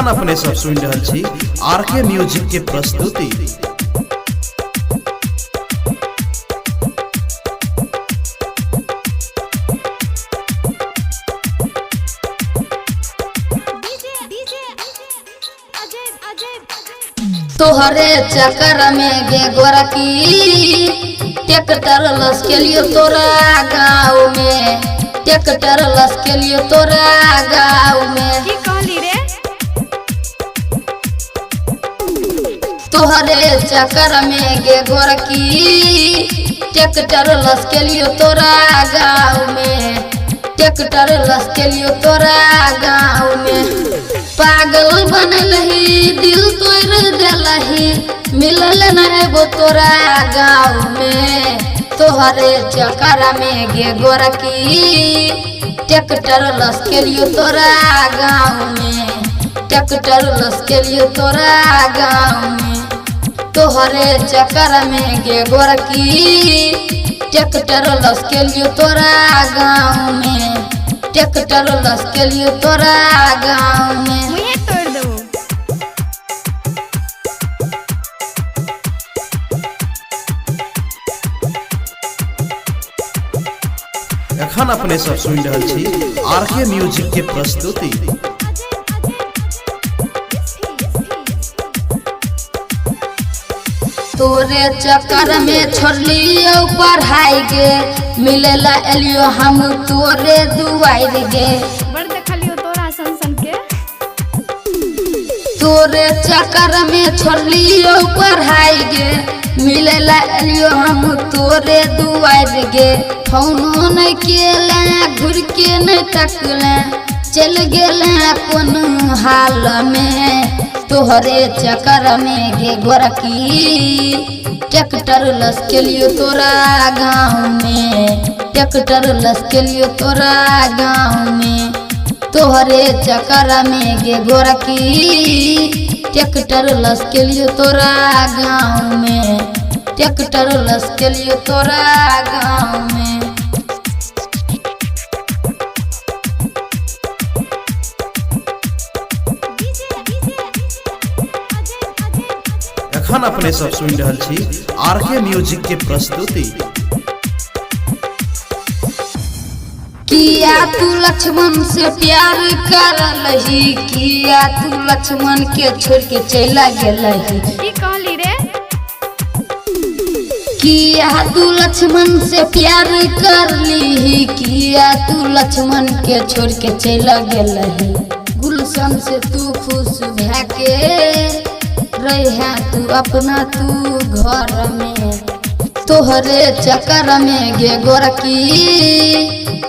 अपने सब सुन रहल छी आरके म्यूजिक के प्रस्तुति। तोहरे चक्कर में गे गोरकी ट्रैक्टर लस के लिए तोरा गाँव में, ट्रैक्टर लस के लिए तोरा गाँव में। की कहली रे? तोहरे चक्कर में गे गोरकी ट्रैक्टर लस के लिए तोरा गाँव में, ट्रैक्टर लस के लिए तोरा गाँव में। पागल बनल ही दिल तोड़ दिलही मिलल नहीं वो तोरा गाँव में। तोहरे चक्कर में गे गोरकी ट्रैक्टर लस के लिए तोरा गाँव में, ट्रैक्टर लस के लिए तोरा गाँव में। तोहरे चक्कर में गे गोरकी ट्रैक्टर लस के लिए तोरा गाँव में, ट्रैक्टर लस के लिए तोरा गाँव में। मुझे तोड़ दो। एखन अपने सब सुन रहल छी आरके म्यूजिक के प्रस्तुति। तोरे चक्कर में छोड़लियो पढ़ाई गे मिलेला एलियो हम तोरे दुआर गे। बड़ देखलियो तोरा सन के। तोरे चक्कर में छोड़लियो पढ़ाई गे मिलेला एलियो हम तोरे दुआर गे। फोनो नहीं केले घुर के नहीं तकले चल गेले कोनो हाल में। तोहरे चक्कर में गे गोरकी ट्रैक्टर लस के लिए तोरा गाँव में, ट्रैक्टर लस के लिए तोरा गाँव में। तोहरे चक्कर में गे गोरकी ट्रैक्टर लस के लिए तोरा गाँव में, ट्रैक्टर लस के लिए तोरा गाँव में। एखन अपने सब सुन रहल छी आरके म्यूजिक के प्रस्तुति। किया तू लक्ष्मण से प्यार करलही, किया तू लक्ष्मण के छोड़ के चला गेलही। की कहली रे? किया तू लक्ष्मण से प्यार करली, किया तू लक्ष्मण के छोड़ के चला गेलही। गुलशन से तू खुश भै के रहे तू अपना तू घर में। तोहरे चक्कर में गे गोरकी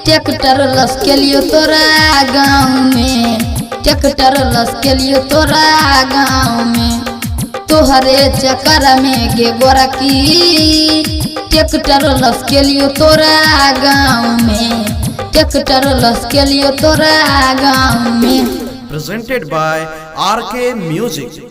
ट्रैक्टर लस के लिए तोरा गाँव में, ट्रैक्टर लस के लिए तोरा गाँव में। तोहरे चक्कर में गे गोरकी ट्रैक्टर लस के लिए तोरा गाँव में, ट्रैक्टर लस के लिए तोरा गाँव में। Presented by RK music.